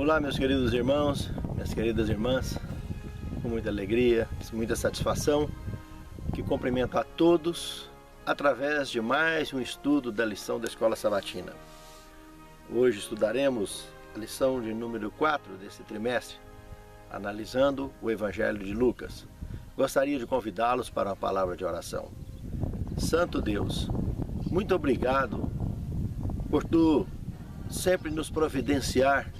Olá, meus queridos irmãos, minhas queridas irmãs, com muita alegria, com muita satisfação, que cumprimento a todos através de mais um estudo da lição da Escola Sabatina. Hoje estudaremos a lição de número 4 desse trimestre, analisando o Evangelho de Lucas. Gostaria de convidá-los para uma palavra de oração. Santo Deus, muito obrigado por Tu sempre nos providenciar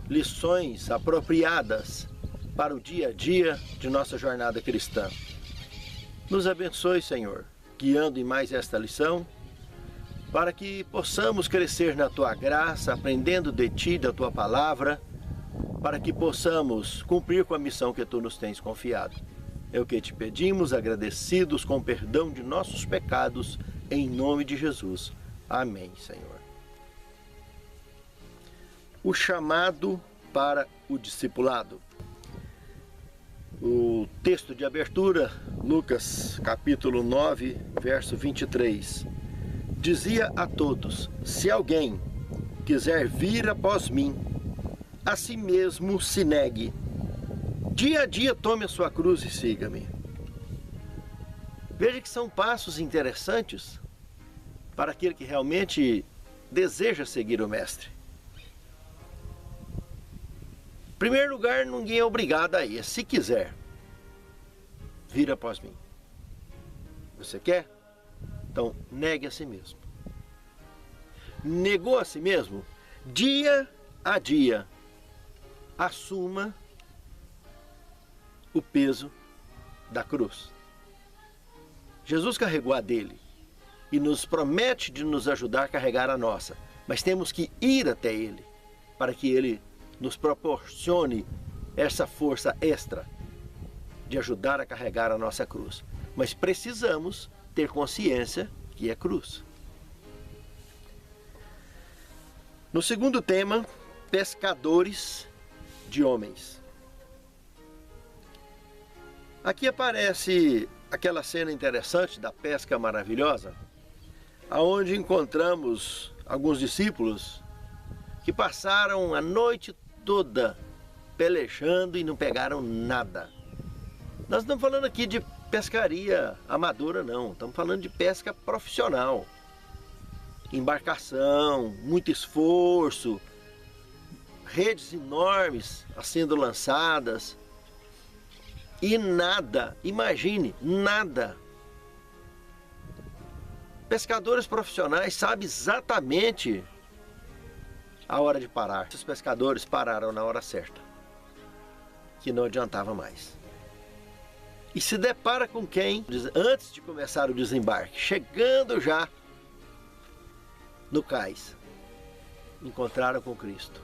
lições apropriadas para o dia a dia de nossa jornada cristã. Nos abençoe, Senhor, guiando em mais esta lição, para que possamos crescer na Tua graça, aprendendo de Ti, da Tua palavra, para que possamos cumprir com a missão que Tu nos tens confiado. É o que te pedimos, agradecidos com o perdão de nossos pecados, em nome de Jesus. Amém, Senhor. O chamado para o discipulado. O texto de abertura, Lucas capítulo 9, verso 23. Dizia a todos: se alguém quiser vir após mim, a si mesmo se negue. Dia a dia tome a sua cruz e siga-me. Veja que são passos interessantes para aquele que realmente deseja seguir o Mestre. Em primeiro lugar, ninguém é obrigado a ir. Se quiser, vir após mim. Você quer? Então, negue a si mesmo. Negou a si mesmo? Dia a dia, assuma o peso da cruz. Jesus carregou a dele e nos promete de nos ajudar a carregar a nossa. Mas temos que ir até ele para que ele nos proporcione essa força extra de ajudar a carregar a nossa cruz. Mas precisamos ter consciência que é cruz. No segundo tema, pescadores de homens. Aqui aparece aquela cena interessante da pesca maravilhosa, aonde encontramos alguns discípulos que passaram a noite toda pelejando e não pegaram nada. Nós não estamos falando aqui de pescaria amadora, não. Estamos falando de pesca profissional. Embarcação, muito esforço, redes enormes sendo lançadas e nada, imagine, nada. Pescadores profissionais sabem exatamente a hora de parar. Os pescadores pararam na hora certa, que não adiantava mais. E se depara com quem, antes de começar o desembarque, chegando já no cais, encontraram com Cristo,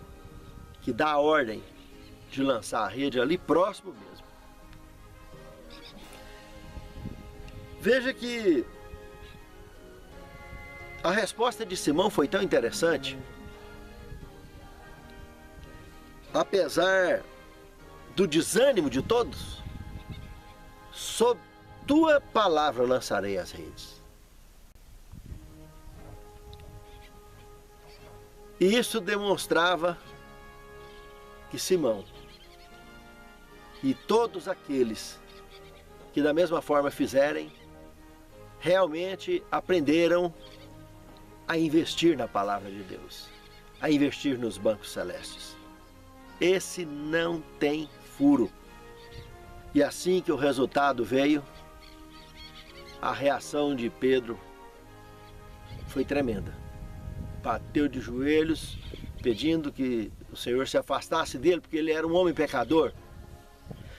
que dá a ordem de lançar a rede ali próximo mesmo. Veja que a resposta de Simão foi tão interessante. Apesar do desânimo de todos, sob tua palavra lançarei as redes. E isso demonstrava que Simão e todos aqueles que da mesma forma fizerem, realmente aprenderam a investir na palavra de Deus, a investir nos bancos celestes. Esse não tem furo. E assim que o resultado veio, a reação de Pedro foi tremenda. Bateu de joelhos, pedindo que o Senhor se afastasse dele, porque ele era um homem pecador.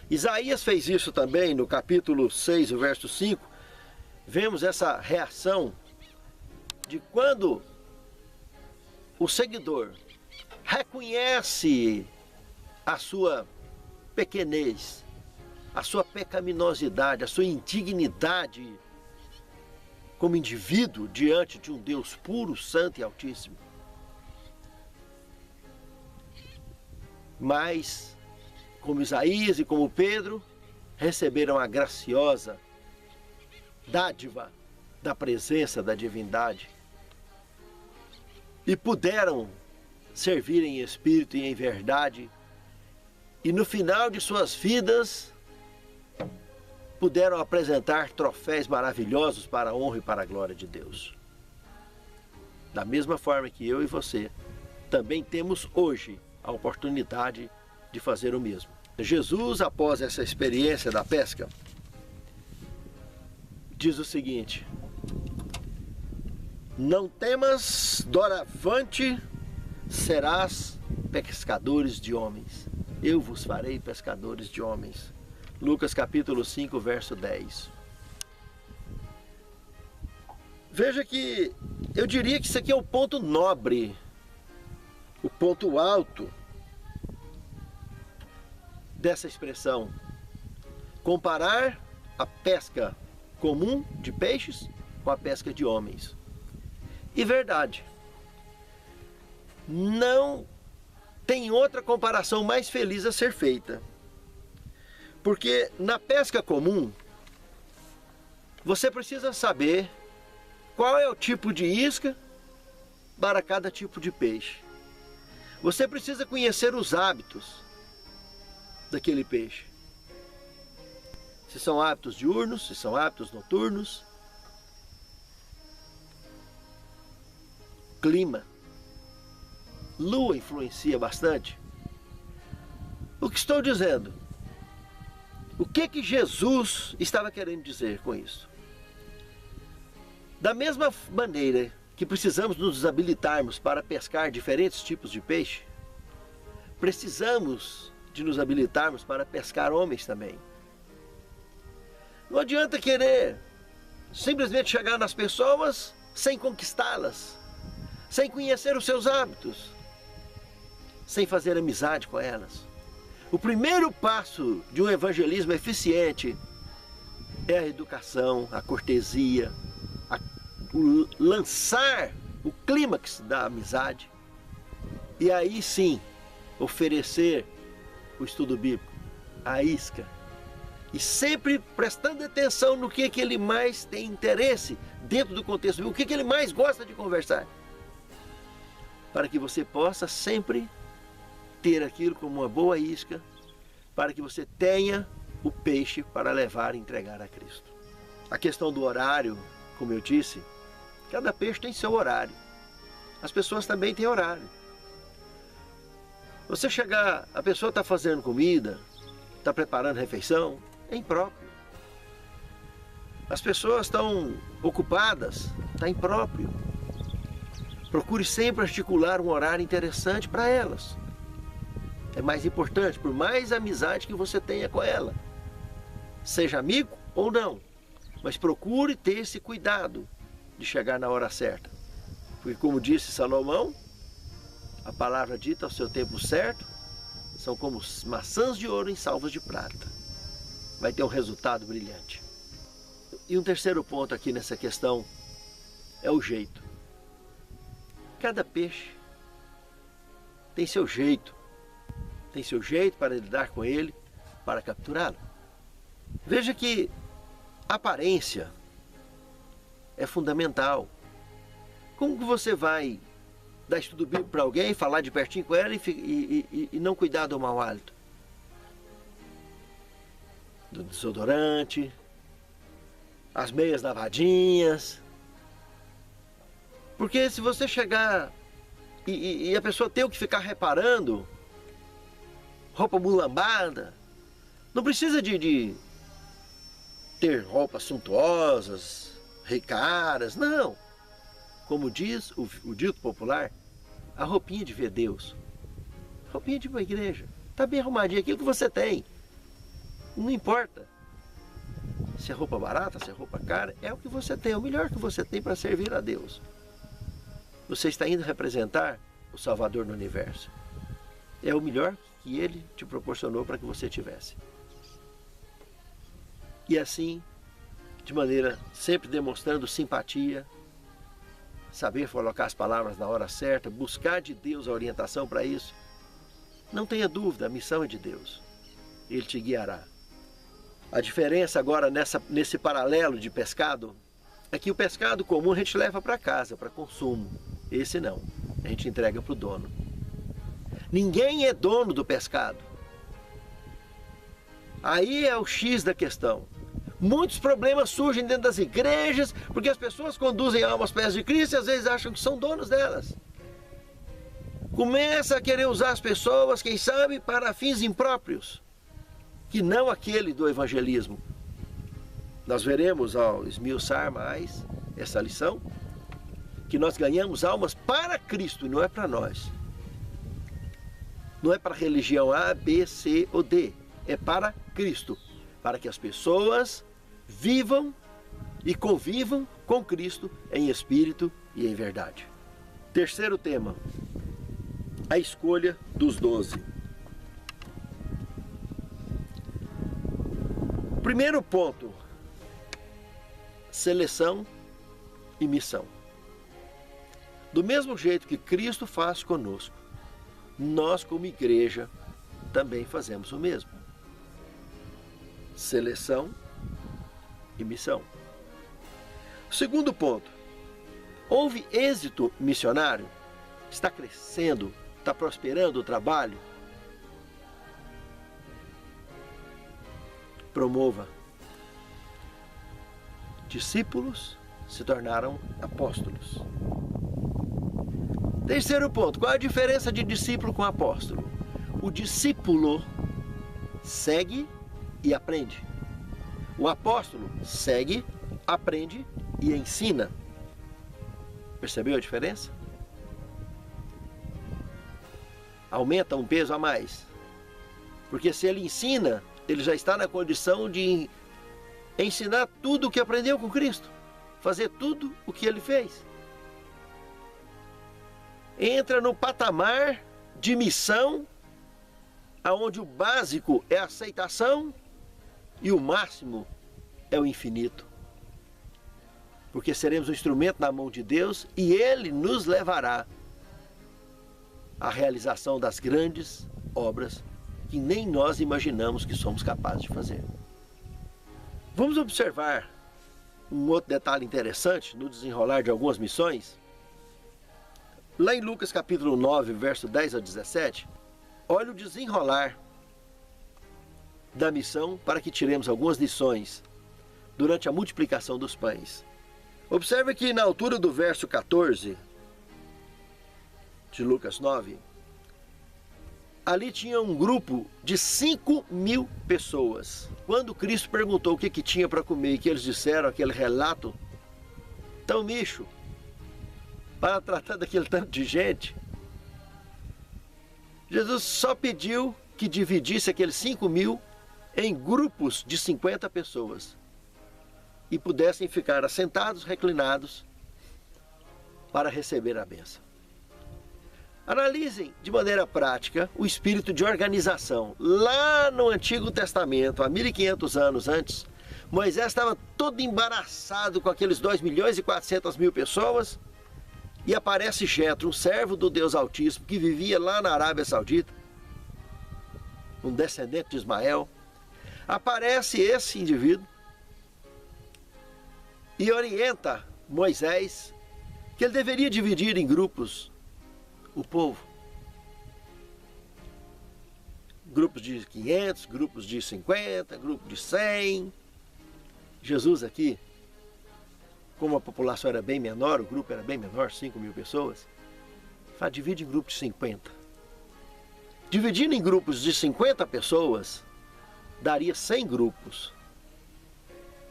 Isaías fez isso também no capítulo 6, o verso 5. Vemos essa reação de quando o seguidor reconhece a sua pequenez, a sua pecaminosidade, a sua indignidade como indivíduo diante de um Deus puro, santo e altíssimo. Mas, como Isaías e como Pedro, receberam a graciosa dádiva da presença da divindade e puderam servirem em espírito e em verdade, e no final de suas vidas puderam apresentar troféus maravilhosos para a honra e para a glória de Deus. Da mesma forma que eu e você também temos hoje a oportunidade de fazer o mesmo. Jesus, após essa experiência da pesca, diz o seguinte: não temas, doravante serás pescadores de homens. Eu vos farei pescadores de homens. Lucas capítulo 5, verso 10. Veja que eu diria que isso aqui é o ponto nobre, o ponto alto dessa expressão. Comparar a pesca comum de peixes com a pesca de homens. E verdade, não tem outra comparação mais feliz a ser feita. Porque na pesca comum, você precisa saber qual é o tipo de isca para cada tipo de peixe. Você precisa conhecer os hábitos daquele peixe. Se são hábitos diurnos, se são hábitos noturnos. Clima. Lua influencia bastante. O que estou dizendo? O que Jesus estava querendo dizer com isso? Da mesma maneira que precisamos nos habilitarmos para pescar diferentes tipos de peixe, precisamos de nos habilitarmos para pescar homens também. Não adianta querer simplesmente chegar nas pessoas sem conquistá-las, sem conhecer os seus hábitos, sem fazer amizade com elas. O primeiro passo de um evangelismo eficiente é a educação, a cortesia, lançar o clímax da amizade e aí sim oferecer o estudo bíblico, a isca, e sempre prestando atenção no que ele mais tem interesse dentro do contexto bíblico, o que ele mais gosta de conversar, para que você possa sempre ter aquilo como uma boa isca, para que você tenha o peixe para levar e entregar a Cristo. A questão do horário, como eu disse, cada peixe tem seu horário. As pessoas também têm horário. Você chegar, a pessoa está fazendo comida, está preparando refeição, é impróprio. As pessoas estão ocupadas, está impróprio. Procure sempre articular um horário interessante para elas. É mais importante, por mais amizade que você tenha com ela. Seja amigo ou não, mas procure ter esse cuidado de chegar na hora certa. Porque como disse Salomão, a palavra dita ao seu tempo certo são como maçãs de ouro em salvas de prata. Vai ter um resultado brilhante. E um terceiro ponto aqui nessa questão é o jeito. Cada peixe tem seu jeito. Tem seu jeito para lidar com ele, para capturá-lo. Veja que a aparência é fundamental. Como que você vai dar estudo bíblico para alguém, falar de pertinho com ela e não cuidar do mau hálito? Do desodorante, as meias lavadinhas. Porque se você chegar e a pessoa ter que ficar reparando, roupa mulambada, não precisa de ter roupas suntuosas, caras, não. Como diz o dito popular, a roupinha de ver Deus, roupinha de uma igreja, está bem arrumadinha, aquilo que você tem. Não importa se é roupa barata, se é roupa cara, é o que você tem, é o melhor que você tem para servir a Deus. Você está indo representar o Salvador no universo. É o melhor que Ele te proporcionou para que você tivesse. E assim, de maneira sempre demonstrando simpatia, saber colocar as palavras na hora certa, buscar de Deus a orientação para isso. Não tenha dúvida, a missão é de Deus. Ele te guiará. A diferença agora nesse paralelo de pescado é que o pescado comum a gente leva para casa, para consumo. Esse não, a gente entrega para o dono. Ninguém é dono do pescado. Aí é o X da questão. Muitos problemas surgem dentro das igrejas, porque as pessoas conduzem almas aos pés de Cristo e às vezes acham que são donos delas. Começa a querer usar as pessoas, quem sabe, para fins impróprios, que não aquele do evangelismo. Nós veremos ao esmiuçar mais essa lição, que nós ganhamos almas para Cristo e não é para nós. Não é para a religião A, B, C ou D. É para Cristo. Para que as pessoas vivam e convivam com Cristo em espírito e em verdade. Terceiro tema. A escolha dos 12. Primeiro ponto. Seleção e missão. Do mesmo jeito que Cristo faz conosco, nós como igreja também fazemos o mesmo. Seleção e missão. Segundo ponto. Houve êxito missionário? Está crescendo? Está prosperando o trabalho? Promova. Discípulos se tornaram apóstolos. Terceiro ponto. Qual a diferença de discípulo com apóstolo? O discípulo segue e aprende. O apóstolo segue, aprende e ensina. Percebeu a diferença? Aumenta um peso a mais. Porque se ele ensina, ele já está na condição de ensinar tudo o que aprendeu com Cristo. Fazer tudo o que ele fez. Entra no patamar de missão, onde o básico é a aceitação e o máximo é o infinito. Porque seremos um instrumento na mão de Deus e Ele nos levará à realização das grandes obras que nem nós imaginamos que somos capazes de fazer. Vamos observar um outro detalhe interessante no desenrolar de algumas missões. Lá em Lucas capítulo 9, verso 10 a 17, olha o desenrolar da missão para que tiremos algumas lições durante a multiplicação dos pães. Observe que na altura do verso 14 de Lucas 9, ali tinha um grupo de 5.000 pessoas. Quando Cristo perguntou o que tinha para comer e que eles disseram aquele relato tão micho, para tratar daquele tanto de gente, Jesus só pediu que dividisse aqueles 5.000 em grupos de 50 pessoas e pudessem ficar assentados, reclinados, para receber a bênção. Analisem de maneira prática o espírito de organização. Lá no Antigo Testamento, há 1500 anos antes, Moisés estava todo embaraçado com aqueles 2.400.000 pessoas e aparece Jetro, um servo do Deus Altíssimo que vivia lá na Arábia Saudita, um descendente de Ismael. Aparece esse indivíduo e orienta Moisés que ele deveria dividir em grupos o povo. Grupos de 500, grupos de 50, grupos de 100. Jesus aqui, como a população era bem menor, o grupo era bem menor, 5.000 pessoas, fala, divide em grupos de 50. Dividindo em grupos de 50 pessoas, daria 100 grupos.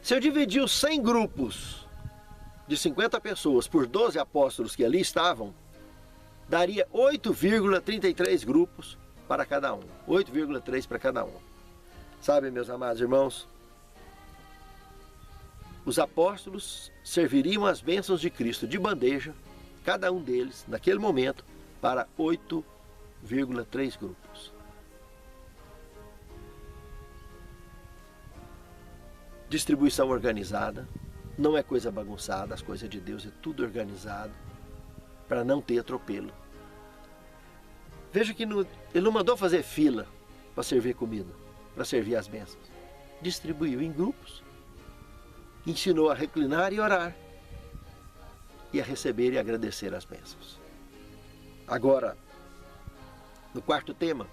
Se eu dividir os 100 grupos de 50 pessoas por 12 apóstolos que ali estavam, daria 8,33 grupos para cada um. 8,3 para cada um. Sabe, meus amados irmãos, os apóstolos serviriam as bênçãos de Cristo de bandeja, cada um deles, naquele momento, para 8,3 grupos. Distribuição organizada, não é coisa bagunçada, as coisas de Deus é tudo organizado, para não ter atropelo. Veja que ele não mandou fazer fila para servir comida, para servir as bênçãos. Distribuiu em grupos, ensinou a reclinar e orar, e a receber e agradecer as bênçãos. Agora, No quarto tema,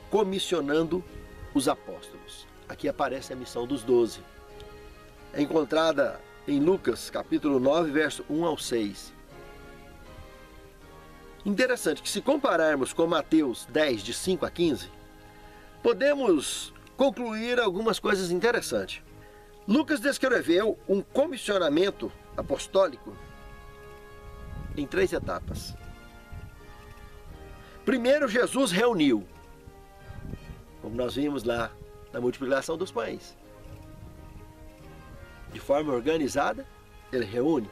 comissionando os apóstolos. Aqui aparece a missão dos 12. É encontrada em Lucas, capítulo 9, verso 1 ao 6. Interessante que, se compararmos com Mateus 10, de 5 a 15, podemos concluir algumas coisas interessantes. Lucas descreveu um comissionamento apostólico em 3 etapas. Primeiro, Jesus reuniu, como nós vimos lá na multiplicação dos pães. De forma organizada, ele reúne.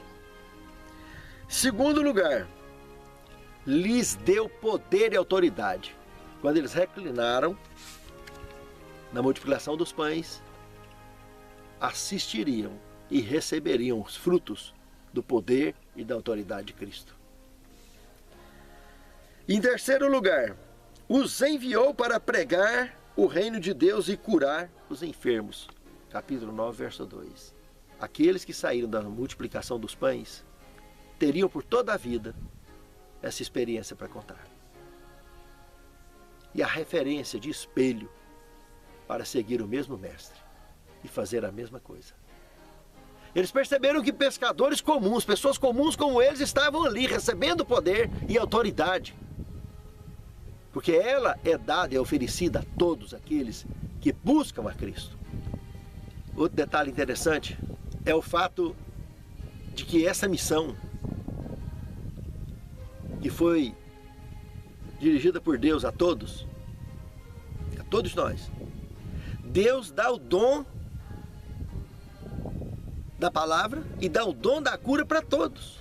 Segundo lugar, lhes deu poder e autoridade. Quando eles reclinaram na multiplicação dos pães, assistiriam e receberiam os frutos do poder e da autoridade de Cristo. Em terceiro lugar, os enviou para pregar o reino de Deus e curar os enfermos. Capítulo 9, verso 2. Aqueles que saíram da multiplicação dos pães teriam por toda a vida essa experiência para contar. E a referência de espelho para seguir o mesmo mestre e fazer a mesma coisa. Eles perceberam que pescadores comuns, pessoas comuns como eles, estavam ali recebendo poder e autoridade. Porque ela é dada e é oferecida a todos aqueles que buscam a Cristo. Outro detalhe interessante é o fato de que essa missão, que foi dirigida por Deus a todos nós, Deus dá o dom da palavra e dá o dom da cura para todos.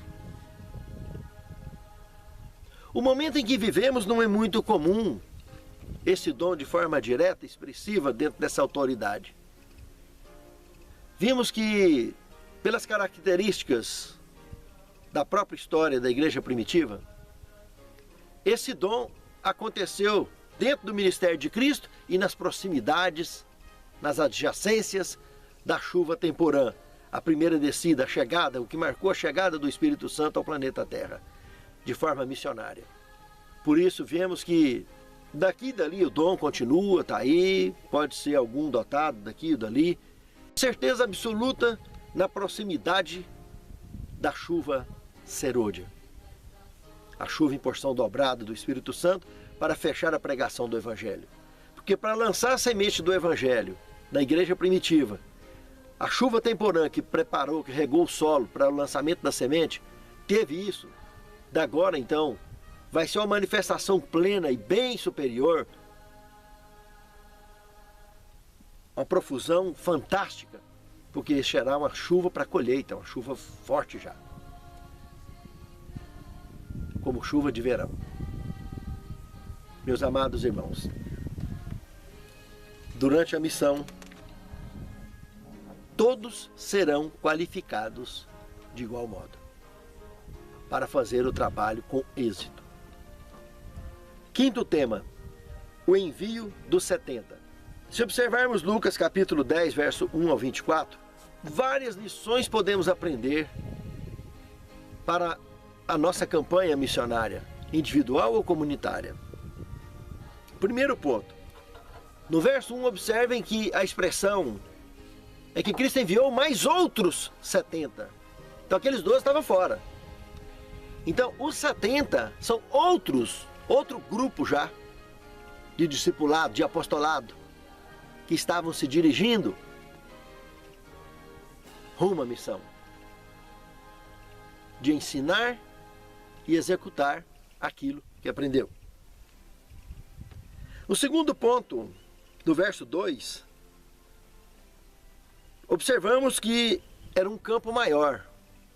O momento em que vivemos não é muito comum esse dom de forma direta, expressiva, dentro dessa autoridade. Vimos que, pelas características da própria história da igreja primitiva, esse dom aconteceu dentro do ministério de Cristo e nas proximidades, nas adjacências da chuva temporã. A primeira descida, a chegada, o que marcou a chegada do Espírito Santo ao planeta Terra, de forma missionária. Por isso vemos que daqui e dali o dom continua, está aí, pode ser algum dotado daqui e dali. Certeza absoluta na proximidade da chuva serôdia. A chuva em porção dobrada do Espírito Santo para fechar a pregação do Evangelho. Porque para lançar a semente do Evangelho na igreja primitiva, a chuva temporã que preparou, que regou o solo para o lançamento da semente, teve isso. Da agora então, vai ser uma manifestação plena e bem superior, uma profusão fantástica, porque será uma chuva para colheita, uma chuva forte já, como chuva de verão. Meus amados irmãos, durante a missão, todos serão qualificados de igual modo para fazer o trabalho com êxito. Quinto tema, o envio dos 70. Se observarmos Lucas capítulo 10, verso 1 ao 24, várias lições podemos aprender para a nossa campanha missionária, individual ou comunitária. Primeiro ponto, no verso 1 observem que a expressão é que Cristo enviou mais outros 70. Então aqueles 12 estavam fora. Então os 70 são outro grupo já de discipulado, de apostolado, que estavam se dirigindo rumo à missão de ensinar e executar aquilo que aprendeu. O segundo ponto, do verso 2, observamos que era um campo maior,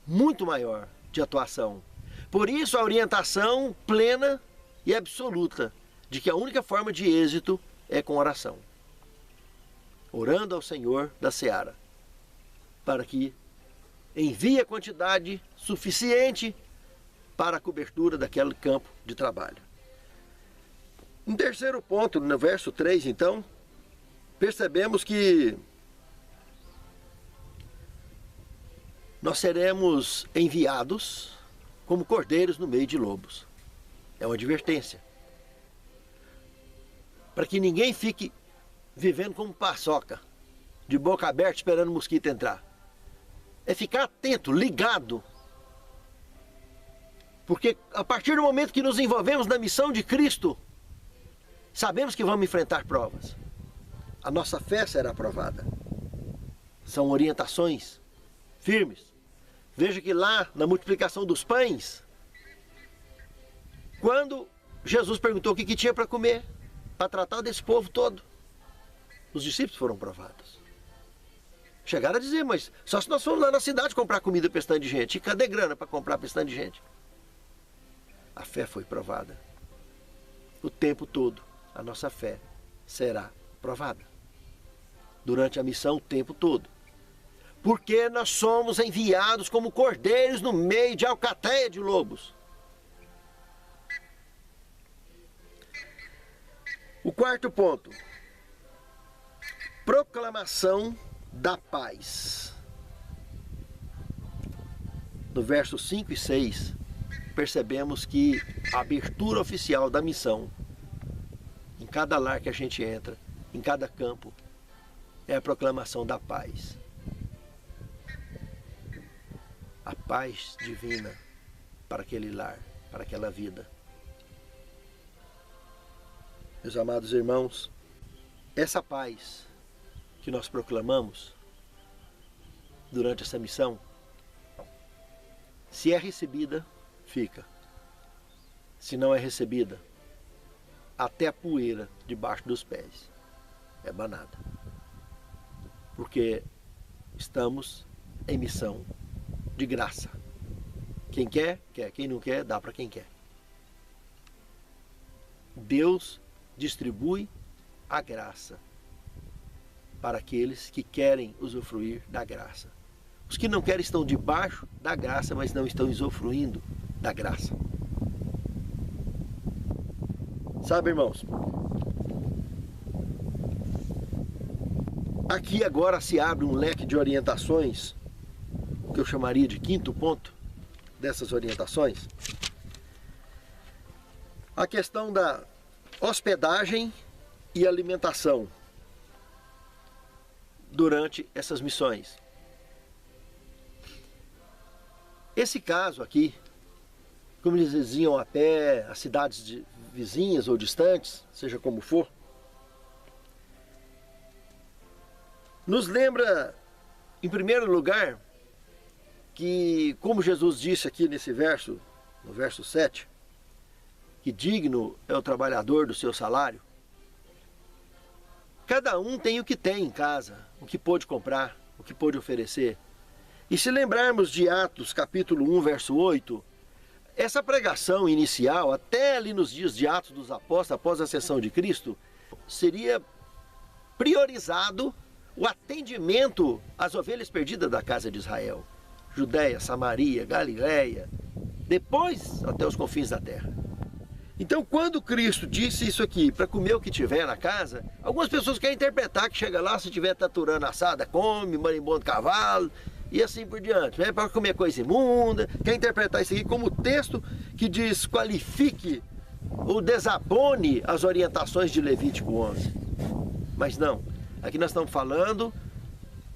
muito maior de atuação. Por isso a orientação plena e absoluta de que a única forma de êxito é com oração. Orando ao Senhor da seara, para que envie a quantidade suficiente para a cobertura daquele campo de trabalho. Um terceiro ponto, no verso 3, então, percebemos que nós seremos enviados como cordeiros no meio de lobos. É uma advertência. para que ninguém fique vivendo como paçoca, de boca aberta esperando o mosquito entrar. É ficar atento, ligado. Porque a partir do momento que nos envolvemos na missão de Cristo, sabemos que vamos enfrentar provas. A nossa fé será aprovada. São orientações firmes. Veja que lá na multiplicação dos pães, quando Jesus perguntou o que tinha para comer, para tratar desse povo todo, os discípulos foram provados. Chegaram a dizer, mas só se nós formos lá na cidade comprar comida para esse tanto de gente. E cadê grana para comprar para esse tanto de gente? A fé foi provada. O tempo todo, a nossa fé será provada. Durante a missão, o tempo todo. Porque nós somos enviados como cordeiros no meio de alcateia de lobos. O quarto ponto. Proclamação da paz. No versos 5 e 6, percebemos que a abertura oficial da missão, em cada lar que a gente entra, em cada campo, é a proclamação da paz. A paz divina para aquele lar, para aquela vida. Meus amados irmãos, essa paz que nós proclamamos durante essa missão, se é recebida, fica. Se não é recebida, até a poeira debaixo dos pés é banada. Porque estamos em missão de graça. Quem quer, quer. Quem não quer, dá para quem quer. Deus distribui a graça para aqueles que querem usufruir da graça. Os que não querem estão debaixo da graça, mas não estão usufruindo da graça. Sabe, irmãos? Aqui agora se abre um leque de orientações, que eu chamaria de quinto ponto dessas orientações. A questão da hospedagem e alimentação durante essas missões. Esse caso aqui, como eles diziam a pé, as cidades vizinhas ou distantes, seja como for, nos lembra, em primeiro lugar, que, como Jesus disse aqui nesse verso, no verso 7, que digno é o trabalhador do seu salário. Cada um tem o que tem em casa, o que pôde comprar, o que pôde oferecer. E se lembrarmos de Atos capítulo 1, verso 8, essa pregação inicial, até ali nos dias de Atos dos Apóstolos, após a ascensão de Cristo, seria priorizado o atendimento às ovelhas perdidas da casa de Israel. Judéia, Samaria, Galiléia, depois até os confins da terra. Então, quando Cristo disse isso aqui, para comer o que tiver na casa, algumas pessoas querem interpretar que chega lá, se tiver taturana assada, come, marimbondo de cavalo, e assim por diante. Para comer coisa imunda, quer interpretar isso aqui como texto que desqualifique ou desabone as orientações de Levítico 11. Mas não, aqui nós estamos falando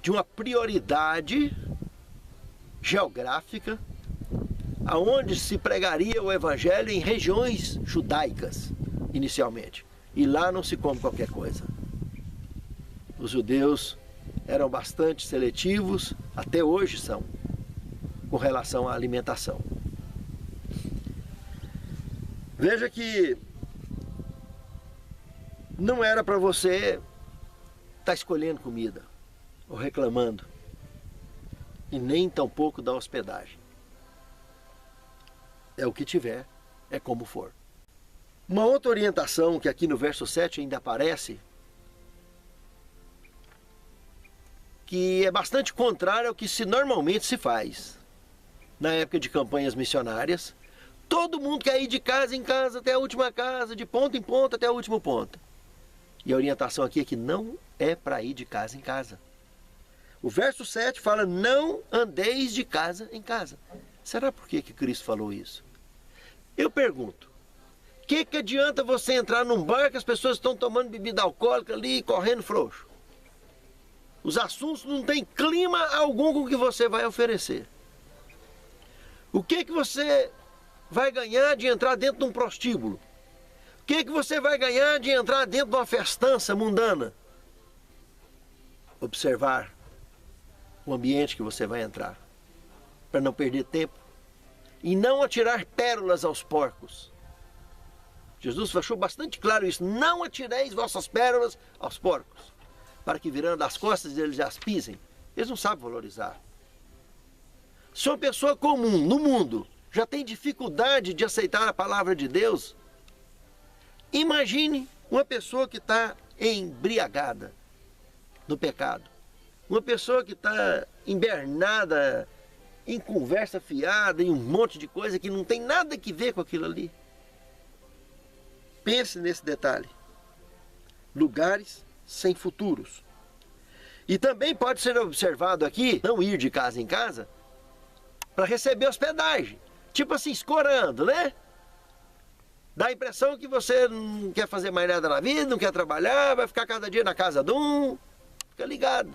de uma prioridade geográfica, aonde se pregaria o evangelho em regiões judaicas, inicialmente. E lá não se come qualquer coisa. Os judeus eram bastante seletivos, até hoje são, com relação à alimentação. Veja que não era para você estar escolhendo comida, ou reclamando, e nem tampouco da hospedagem. É o que tiver, é como for. Uma outra orientação que aqui no verso 7 ainda aparece, que é bastante contrária ao que normalmente se faz. Na época de campanhas missionárias, todo mundo quer ir de casa em casa até a última casa, de ponta em ponta até a última ponta. E a orientação aqui é que não é para ir de casa em casa. O verso 7 fala, não andeis de casa em casa. Será por que Cristo falou isso? Eu pergunto, que adianta você entrar num bar que as pessoas estão tomando bebida alcoólica ali e correndo frouxo? Os assuntos não têm clima algum com o que você vai oferecer. O que você vai ganhar de entrar dentro de um prostíbulo? O que você vai ganhar de entrar dentro de uma festança mundana? Observar o ambiente que você vai entrar, para não perder tempo e não atirar pérolas aos porcos. Jesus deixou bastante claro isso: não atireis vossas pérolas aos porcos, para que virando as costas eles as pisem. Eles não sabem valorizar. Se uma pessoa comum no mundo já tem dificuldade de aceitar a palavra de Deus, imagine uma pessoa que está embriagada no pecado. Uma pessoa que está embernada em conversa fiada, em um monte de coisa que não tem nada que ver com aquilo ali. Pense nesse detalhe. Lugares sem futuros. E também pode ser observado aqui, não ir de casa em casa, para receber hospedagem. Tipo assim, escorando, né? Dá a impressão que você não quer fazer mais nada na vida, não quer trabalhar, vai ficar cada dia na casa de um. Fica ligado.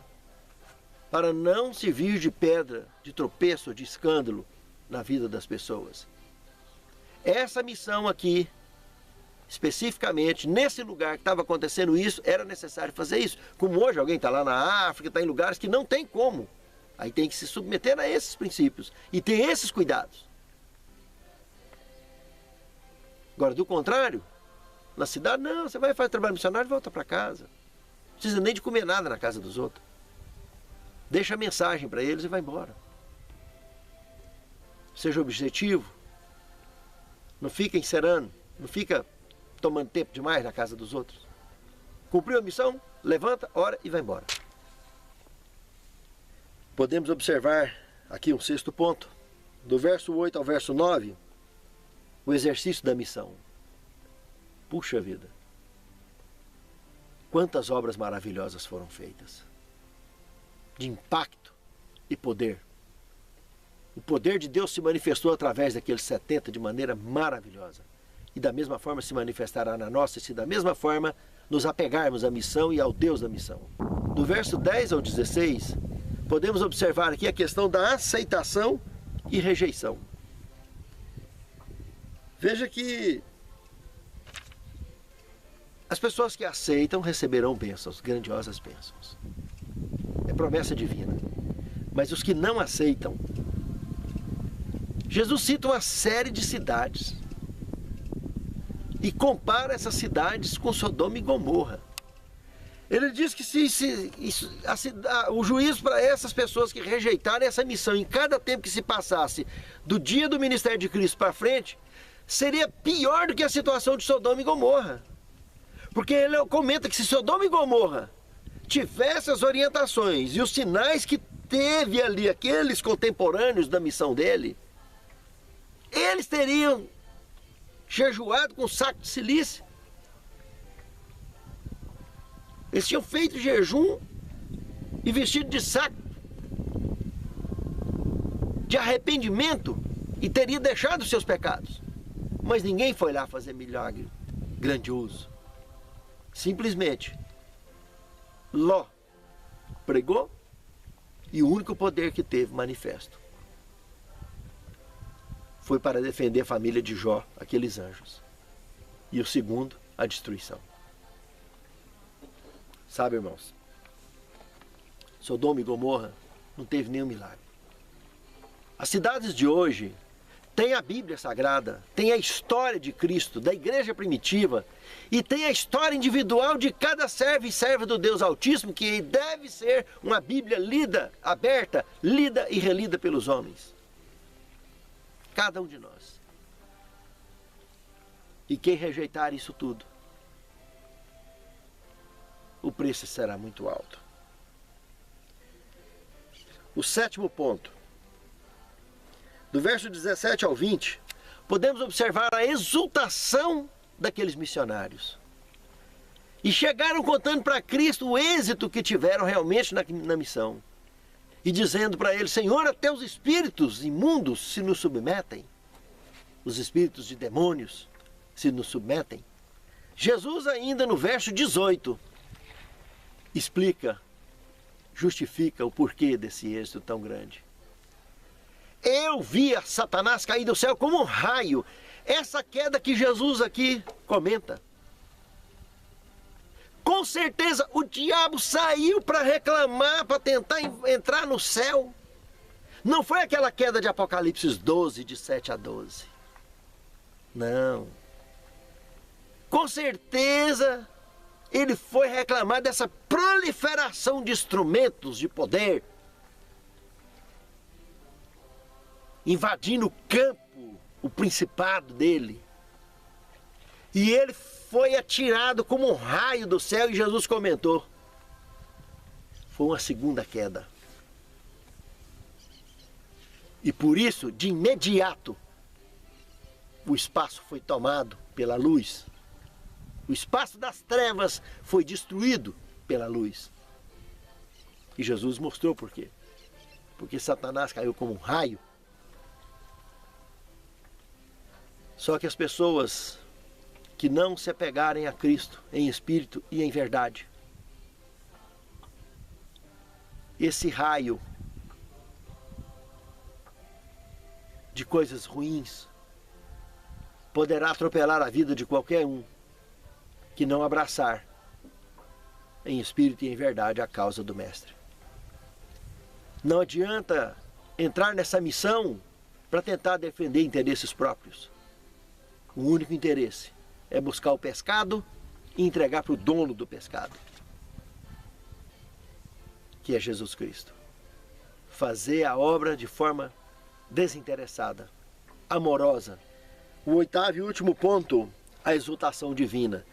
Para não servir de pedra, de tropeço, de escândalo na vida das pessoas. Essa missão aqui, especificamente, nesse lugar que estava acontecendo isso, era necessário fazer isso. Como hoje alguém está lá na África, está em lugares que não tem como. Aí tem que se submeter a esses princípios e ter esses cuidados. Agora, do contrário, na cidade, não, você vai fazer trabalho missionário e volta para casa. Não precisa nem de comer nada na casa dos outros. Deixa a mensagem para eles e vai embora. Seja objetivo. Não fica encerando, não fica tomando tempo demais na casa dos outros. Cumpriu a missão, levanta, ora e vai embora. Podemos observar aqui um sexto ponto, do verso 8 ao verso 9, o exercício da missão. Puxa vida! Quantas obras maravilhosas foram feitas! De impacto e poder. O poder de Deus se manifestou através daqueles 70 de maneira maravilhosa. E da mesma forma se manifestará na nossa, se da mesma forma nos apegarmos à missão e ao Deus da missão. Do verso 10 ao 16, podemos observar aqui a questão da aceitação e rejeição. Veja que as pessoas que aceitam receberão bênçãos, grandiosas bênçãos. É promessa divina. Mas os que não aceitam, Jesus cita uma série de cidades e compara essas cidades com Sodoma e Gomorra. Ele diz que o juízo para essas pessoas que rejeitarem essa missão em cada tempo que se passasse do dia do ministério de Cristo para frente, seria pior do que a situação de Sodoma e Gomorra. Porque ele comenta que se Sodoma e Gomorra tivesse as orientações e os sinais que teve ali aqueles contemporâneos da missão dele, eles teriam jejuado com saco de silício. Eles tinham feito jejum e vestido de saco de arrependimento e teriam deixado os seus pecados. Mas ninguém foi lá fazer milagre grandioso. Simplesmente Ló pregou e o único poder que teve manifesto foi para defender a família de Jó, aqueles anjos. E o segundo, a destruição. Sabe, irmãos, Sodoma e Gomorra não teve nenhum milagre. As cidades de hoje têm a Bíblia Sagrada, têm a história de Cristo, da igreja primitiva, e tem a história individual de cada servo e serva do Deus Altíssimo, que deve ser uma Bíblia lida, aberta, lida e relida pelos homens. Cada um de nós. E quem rejeitar isso tudo, o preço será muito alto. O sétimo ponto, do verso 17 ao 20, podemos observar a exultação daqueles missionários. E chegaram contando para Cristo o êxito que tiveram realmente na missão. E dizendo para ele: Senhor, até os espíritos imundos se nos submetem. Os espíritos de demônios se nos submetem. Jesus ainda no verso 18 explica, justifica o porquê desse êxito tão grande. Eu via Satanás cair do céu como um raio. Essa queda que Jesus aqui comenta. Com certeza o diabo saiu para reclamar, para tentar entrar no céu. Não foi aquela queda de Apocalipse 12, de 7 a 12. Não. Com certeza ele foi reclamar dessa proliferação de instrumentos de poder, invadindo o campo, o principado dele. E ele foi atirado como um raio do céu, e Jesus comentou: foi uma segunda queda. E por isso, de imediato, o espaço foi tomado pela luz. O espaço das trevas foi destruído pela luz. E Jesus mostrou por quê. Porque Satanás caiu como um raio. Só que as pessoas que não se apegarem a Cristo em espírito e em verdade, esse raio de coisas ruins poderá atropelar a vida de qualquer um que não abraçar em espírito e em verdade a causa do Mestre. Não adianta entrar nessa missão para tentar defender interesses próprios. O único interesse é buscar o pescado e entregar para o dono do pescado, que é Jesus Cristo. Fazer a obra de forma desinteressada, amorosa. O oitavo e último ponto, a exultação divina.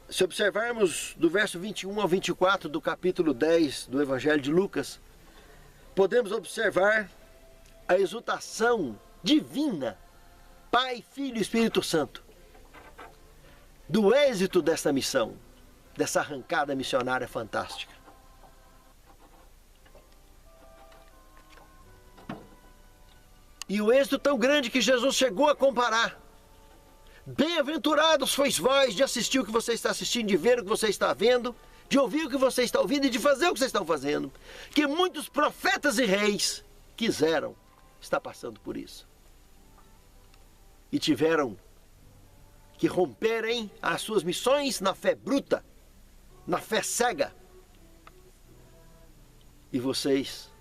Se observarmos do verso 21 ao 24 do capítulo 10 do Evangelho de Lucas, podemos observar a exultação divina, Pai, Filho e Espírito Santo, do êxito dessa missão, dessa arrancada missionária fantástica. E o êxito tão grande que Jesus chegou a comparar. Bem-aventurados sois vós de assistir o que você está assistindo, de ver o que você está vendo, de ouvir o que você está ouvindo e de fazer o que vocês estão fazendo. Que muitos profetas e reis quiseram estar passando por isso. E tiveram que romperem as suas missões na fé bruta, na fé cega. E vocês,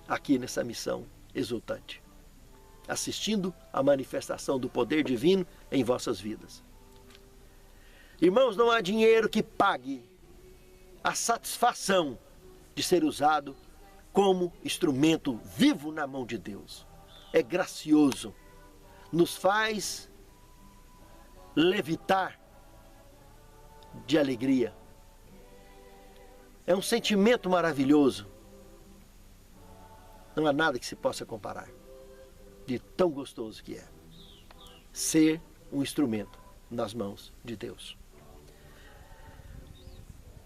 aqui nessa missão exultante, assistindo a manifestação do poder divino em vossas vidas. Irmãos, não há dinheiro que pague a satisfação de ser usado como instrumento vivo na mão de Deus. É gracioso, nos faz levitar de alegria. É um sentimento maravilhoso. Não há nada que se possa comparar de tão gostoso que é ser um instrumento nas mãos de Deus.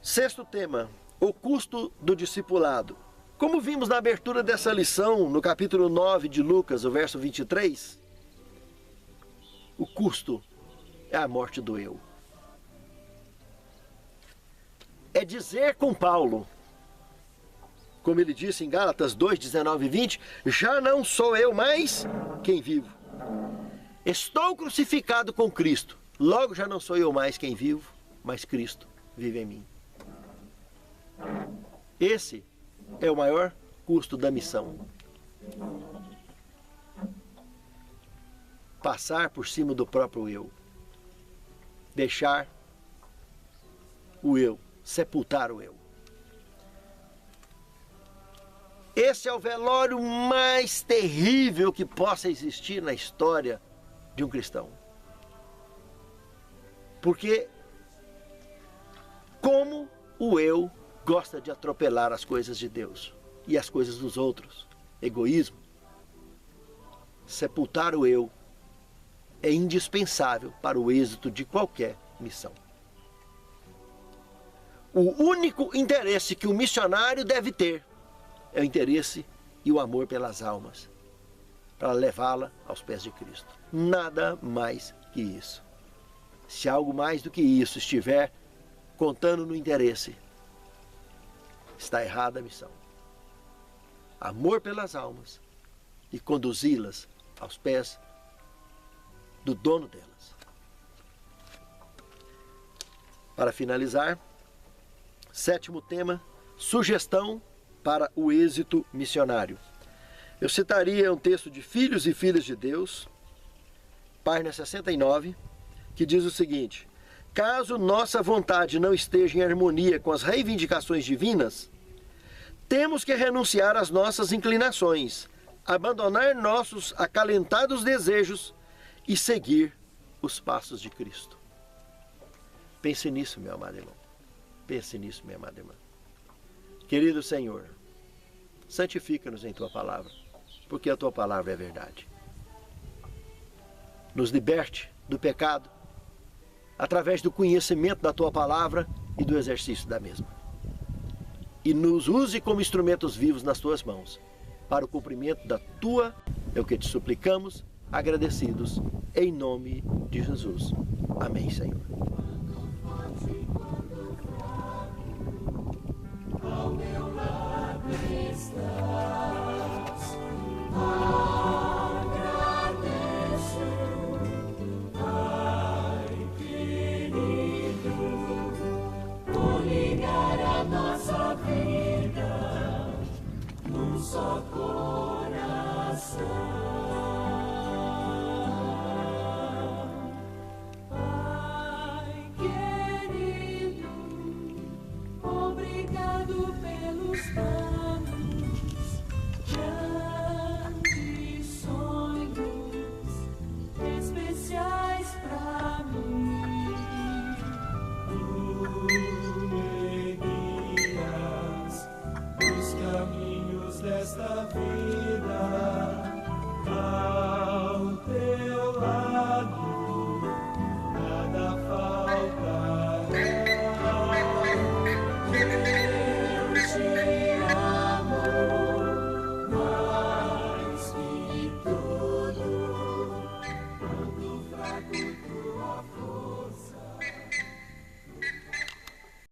Sexto tema, o custo do discipulado. Como vimos na abertura dessa lição, no capítulo 9 de Lucas, o verso 23, o custo é a morte do eu. É dizer com Paulo, como ele disse em Gálatas 2, 19 e 20, já não sou eu mais quem vivo. Estou crucificado com Cristo. Logo já não sou eu mais quem vivo, mas Cristo vive em mim. Esse é o maior custo da missão. Passar por cima do próprio eu. Deixar o eu, sepultar o eu. Esse é o velório mais terrível que possa existir na história de um cristão. Porque como o eu gosta de atropelar as coisas de Deus e as coisas dos outros. Egoísmo. Sepultar o eu é indispensável para o êxito de qualquer missão. O único interesse que o missionário deve ter é o interesse e o amor pelas almas, para levá-la aos pés de Cristo. Nada mais que isso. Se algo mais do que isso estiver contando no interesse, está errada a missão. Amor pelas almas e conduzi-las aos pés do dono delas. Para finalizar, 7º tema, sugestão para o êxito missionário. Eu citaria um texto de Filhos e Filhas de Deus, página 69, que diz o seguinte: caso nossa vontade não esteja em harmonia com as reivindicações divinas, temos que renunciar às nossas inclinações, abandonar nossos acalentados desejos e seguir os passos de Cristo. Pense nisso, meu amado irmão. Pense nisso, minha amada irmã. Querido Senhor, santifica-nos em Tua palavra, porque a Tua palavra é verdade. Nos liberte do pecado, através do conhecimento da Tua palavra e do exercício da mesma. E nos use como instrumentos vivos nas Tuas mãos, para o cumprimento da Tua, é o que te suplicamos, agradecidos, em nome de Jesus. Amém, Senhor.